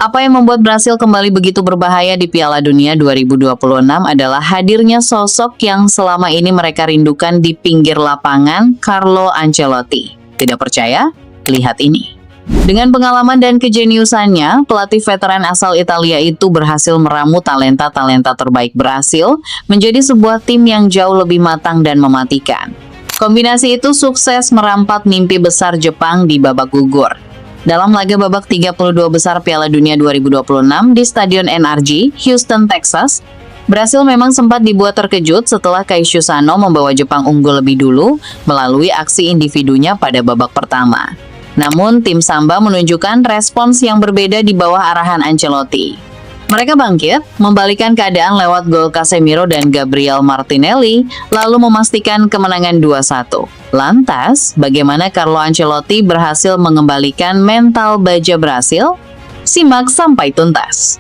Apa yang membuat Brasil kembali begitu berbahaya di Piala Dunia 2026 adalah hadirnya sosok yang selama ini mereka rindukan di pinggir lapangan, Carlo Ancelotti. Tidak percaya? Lihat ini. Dengan pengalaman dan kejeniusannya, pelatih veteran asal Italia itu berhasil meramu talenta-talenta terbaik Brasil menjadi sebuah tim yang jauh lebih matang dan mematikan. Kombinasi itu sukses merampat mimpi besar Jepang di babak gugur. Dalam laga babak 32 besar Piala Dunia 2026 di Stadion NRG, Houston, Texas, Brasil memang sempat dibuat terkejut setelah Keisuke Sano membawa Jepang unggul lebih dulu melalui aksi individunya pada babak pertama. Namun, tim Samba menunjukkan respons yang berbeda di bawah arahan Ancelotti. Mereka bangkit, membalikan keadaan lewat gol Casemiro dan Gabriel Martinelli, lalu memastikan kemenangan 2-1. Lantas, bagaimana Carlo Ancelotti berhasil mengembalikan mental baja Brasil? Simak sampai tuntas.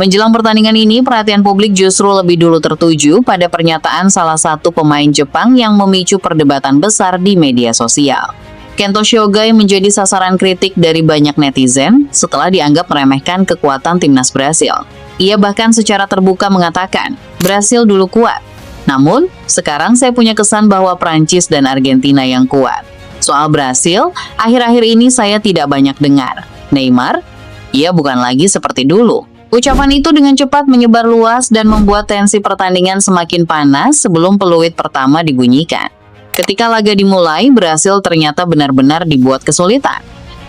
Menjelang pertandingan ini, perhatian publik justru lebih dulu tertuju pada pernyataan salah satu pemain Jepang yang memicu perdebatan besar di media sosial. Kento Shogai menjadi sasaran kritik dari banyak netizen setelah dianggap meremehkan kekuatan timnas Brasil. Ia bahkan secara terbuka mengatakan, Brasil dulu kuat. Namun, sekarang saya punya kesan bahwa Prancis dan Argentina yang kuat. Soal Brasil, akhir-akhir ini saya tidak banyak dengar. Neymar? Ia bukan lagi seperti dulu. Ucapan itu dengan cepat menyebar luas dan membuat tensi pertandingan semakin panas sebelum peluit pertama dibunyikan. Ketika laga dimulai, Brasil ternyata benar-benar dibuat kesulitan.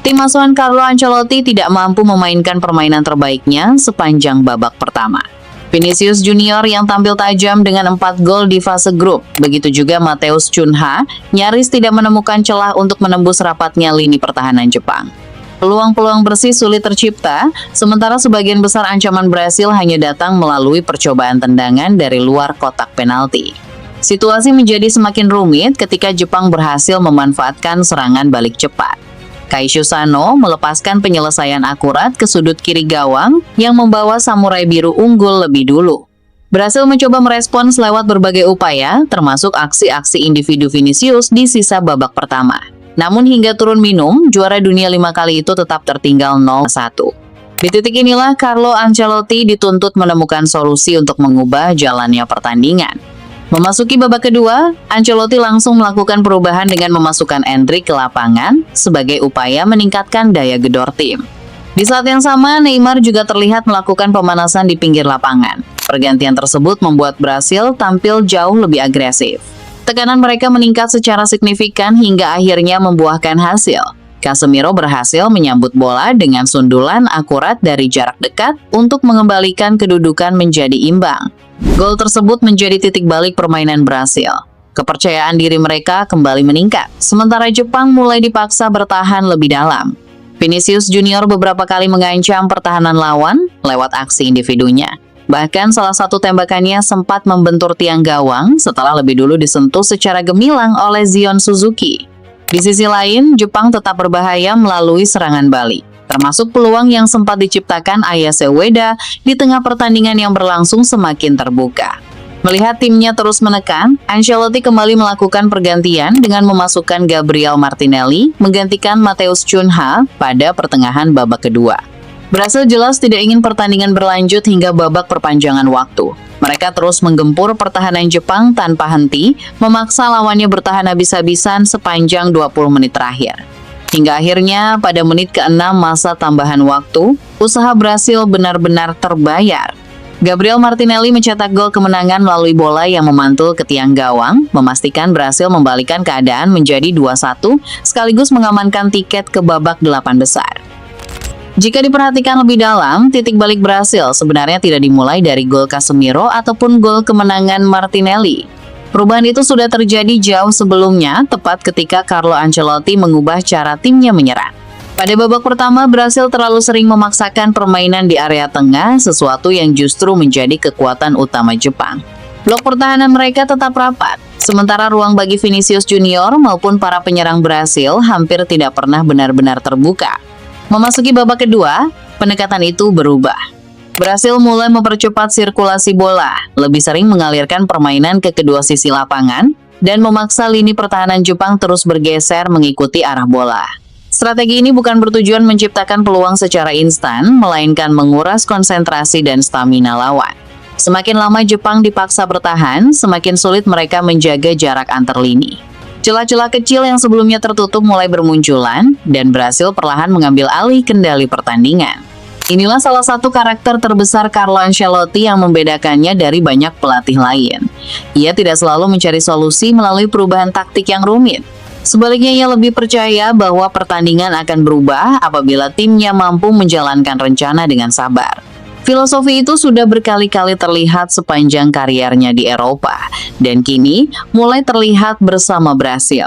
Tim asuhan Carlo Ancelotti tidak mampu memainkan permainan terbaiknya sepanjang babak pertama. Vinicius Junior yang tampil tajam dengan 4 gol di fase grup, begitu juga Matheus Cunha, nyaris tidak menemukan celah untuk menembus rapatnya lini pertahanan Jepang. Peluang-peluang bersih sulit tercipta, sementara sebagian besar ancaman Brasil hanya datang melalui percobaan tendangan dari luar kotak penalti. Situasi menjadi semakin rumit ketika Jepang berhasil memanfaatkan serangan balik cepat. Keisuke Sano melepaskan penyelesaian akurat ke sudut kiri gawang yang membawa Samurai Biru unggul lebih dulu. Brasil mencoba merespons lewat berbagai upaya, termasuk aksi-aksi individu Vinicius di sisa babak pertama. Namun hingga turun minum, juara dunia 5 kali itu tetap tertinggal 0-1. Di titik inilah Carlo Ancelotti dituntut menemukan solusi untuk mengubah jalannya pertandingan. Memasuki babak kedua, Ancelotti langsung melakukan perubahan dengan memasukkan Endrick ke lapangan sebagai upaya meningkatkan daya gedor tim. Di saat yang sama, Neymar juga terlihat melakukan pemanasan di pinggir lapangan. Pergantian tersebut membuat Brasil tampil jauh lebih agresif. Tekanan mereka meningkat secara signifikan hingga akhirnya membuahkan hasil. Casemiro berhasil menyambut bola dengan sundulan akurat dari jarak dekat untuk mengembalikan kedudukan menjadi imbang. Gol tersebut menjadi titik balik permainan Brasil. Kepercayaan diri mereka kembali meningkat, sementara Jepang mulai dipaksa bertahan lebih dalam. Vinicius Junior beberapa kali mengancam pertahanan lawan lewat aksi individunya. Bahkan salah satu tembakannya sempat membentur tiang gawang setelah lebih dulu disentuh secara gemilang oleh Zion Suzuki. Di sisi lain, Jepang tetap berbahaya melalui serangan balik, termasuk peluang yang sempat diciptakan Ayase Ueda di tengah pertandingan yang berlangsung semakin terbuka. Melihat timnya terus menekan, Ancelotti kembali melakukan pergantian dengan memasukkan Gabriel Martinelli menggantikan Matheus Cunha pada pertengahan babak kedua. Brasil jelas tidak ingin pertandingan berlanjut hingga babak perpanjangan waktu. Mereka terus menggempur pertahanan Jepang tanpa henti, memaksa lawannya bertahan habis-habisan sepanjang 20 menit terakhir. Hingga akhirnya pada menit ke-6 masa tambahan waktu, usaha Brasil benar-benar terbayar. Gabriel Martinelli mencetak gol kemenangan melalui bola yang memantul ke tiang gawang, memastikan Brasil membalikan keadaan menjadi 2-1, sekaligus mengamankan tiket ke babak 8 besar. Jika diperhatikan lebih dalam, titik balik Brasil sebenarnya tidak dimulai dari gol Casemiro ataupun gol kemenangan Martinelli. Perubahan itu sudah terjadi jauh sebelumnya, tepat ketika Carlo Ancelotti mengubah cara timnya menyerang. Pada babak pertama, Brasil terlalu sering memaksakan permainan di area tengah, sesuatu yang justru menjadi kekuatan utama Jepang. Blok pertahanan mereka tetap rapat, sementara ruang bagi Vinicius Junior maupun para penyerang Brasil hampir tidak pernah benar-benar terbuka. Memasuki babak kedua, pendekatan itu berubah. Brasil mulai mempercepat sirkulasi bola, lebih sering mengalirkan permainan ke kedua sisi lapangan, dan memaksa lini pertahanan Jepang terus bergeser mengikuti arah bola. Strategi ini bukan bertujuan menciptakan peluang secara instan, melainkan menguras konsentrasi dan stamina lawan. Semakin lama Jepang dipaksa bertahan, semakin sulit mereka menjaga jarak antar lini. Celah-celah kecil yang sebelumnya tertutup mulai bermunculan dan berhasil perlahan mengambil alih kendali pertandingan. Inilah salah satu karakter terbesar Carlo Ancelotti yang membedakannya dari banyak pelatih lain. Ia tidak selalu mencari solusi melalui perubahan taktik yang rumit. Sebaliknya, ia lebih percaya bahwa pertandingan akan berubah apabila timnya mampu menjalankan rencana dengan sabar. Filosofi itu sudah berkali-kali terlihat sepanjang kariernya di Eropa, dan kini mulai terlihat bersama Brasil.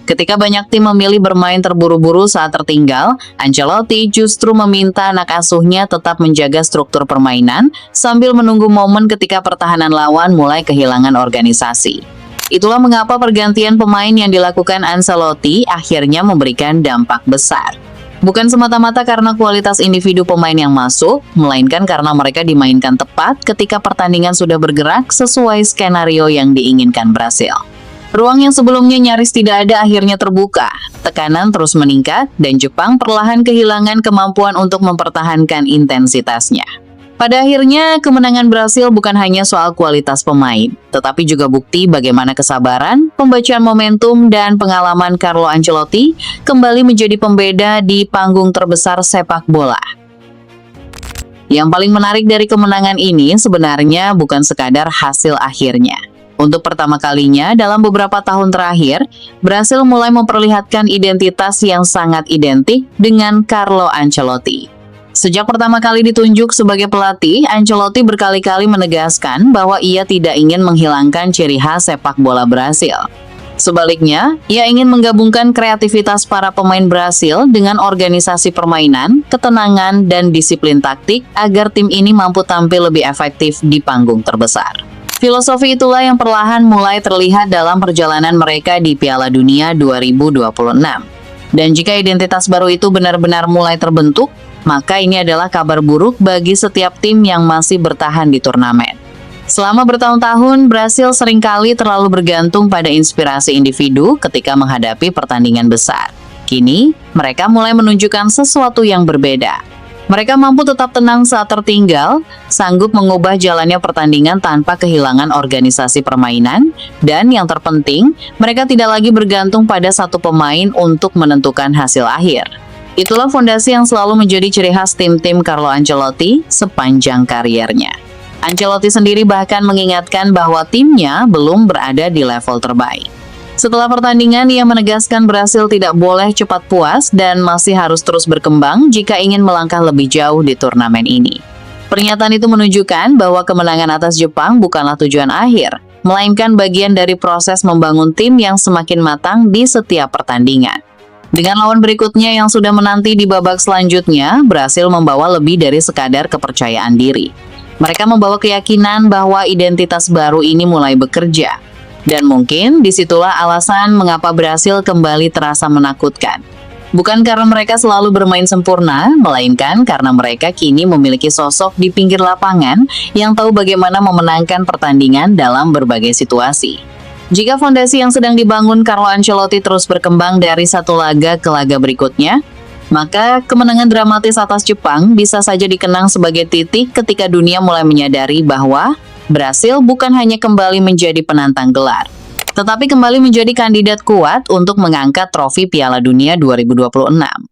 Ketika banyak tim memilih bermain terburu-buru saat tertinggal, Ancelotti justru meminta anak asuhnya tetap menjaga struktur permainan sambil menunggu momen ketika pertahanan lawan mulai kehilangan organisasi. Itulah mengapa pergantian pemain yang dilakukan Ancelotti akhirnya memberikan dampak besar. Bukan semata-mata karena kualitas individu pemain yang masuk, melainkan karena mereka dimainkan tepat ketika pertandingan sudah bergerak sesuai skenario yang diinginkan Brasil. Ruang yang sebelumnya nyaris tidak ada akhirnya terbuka, tekanan terus meningkat, dan Jepang perlahan kehilangan kemampuan untuk mempertahankan intensitasnya. Pada akhirnya, kemenangan Brasil bukan hanya soal kualitas pemain, tetapi juga bukti bagaimana kesabaran, pembacaan momentum, dan pengalaman Carlo Ancelotti kembali menjadi pembeda di panggung terbesar sepak bola. Yang paling menarik dari kemenangan ini sebenarnya bukan sekadar hasil akhirnya. Untuk pertama kalinya dalam beberapa tahun terakhir, Brasil mulai memperlihatkan identitas yang sangat identik dengan Carlo Ancelotti. Sejak pertama kali ditunjuk sebagai pelatih, Ancelotti berkali-kali menegaskan bahwa ia tidak ingin menghilangkan ciri khas sepak bola Brasil. Sebaliknya, ia ingin menggabungkan kreativitas para pemain Brasil dengan organisasi permainan, ketenangan, dan disiplin taktik agar tim ini mampu tampil lebih efektif di panggung terbesar. Filosofi itulah yang perlahan mulai terlihat dalam perjalanan mereka di Piala Dunia 2026. Dan jika identitas baru itu benar-benar mulai terbentuk, maka ini adalah kabar buruk bagi setiap tim yang masih bertahan di turnamen. Selama bertahun-tahun, Brasil seringkali terlalu bergantung pada inspirasi individu ketika menghadapi pertandingan besar. Kini, mereka mulai menunjukkan sesuatu yang berbeda. Mereka mampu tetap tenang saat tertinggal, sanggup mengubah jalannya pertandingan tanpa kehilangan organisasi permainan, dan yang terpenting, mereka tidak lagi bergantung pada satu pemain untuk menentukan hasil akhir. Itulah fondasi yang selalu menjadi ciri khas tim-tim Carlo Ancelotti sepanjang kariernya. Ancelotti sendiri bahkan mengingatkan bahwa timnya belum berada di level terbaik. Setelah pertandingan, ia menegaskan Brasil tidak boleh cepat puas dan masih harus terus berkembang jika ingin melangkah lebih jauh di turnamen ini. Pernyataan itu menunjukkan bahwa kemenangan atas Jepang bukanlah tujuan akhir, melainkan bagian dari proses membangun tim yang semakin matang di setiap pertandingan. Dengan lawan berikutnya yang sudah menanti di babak selanjutnya, Brasil membawa lebih dari sekadar kepercayaan diri. Mereka membawa keyakinan bahwa identitas baru ini mulai bekerja. Dan mungkin disitulah alasan mengapa Brasil kembali terasa menakutkan. Bukan karena mereka selalu bermain sempurna, melainkan karena mereka kini memiliki sosok di pinggir lapangan yang tahu bagaimana memenangkan pertandingan dalam berbagai situasi. Jika fondasi yang sedang dibangun Carlo Ancelotti terus berkembang dari satu laga ke laga berikutnya, maka kemenangan dramatis atas Jepang bisa saja dikenang sebagai titik ketika dunia mulai menyadari bahwa Brasil bukan hanya kembali menjadi penantang gelar, tetapi kembali menjadi kandidat kuat untuk mengangkat trofi Piala Dunia 2026.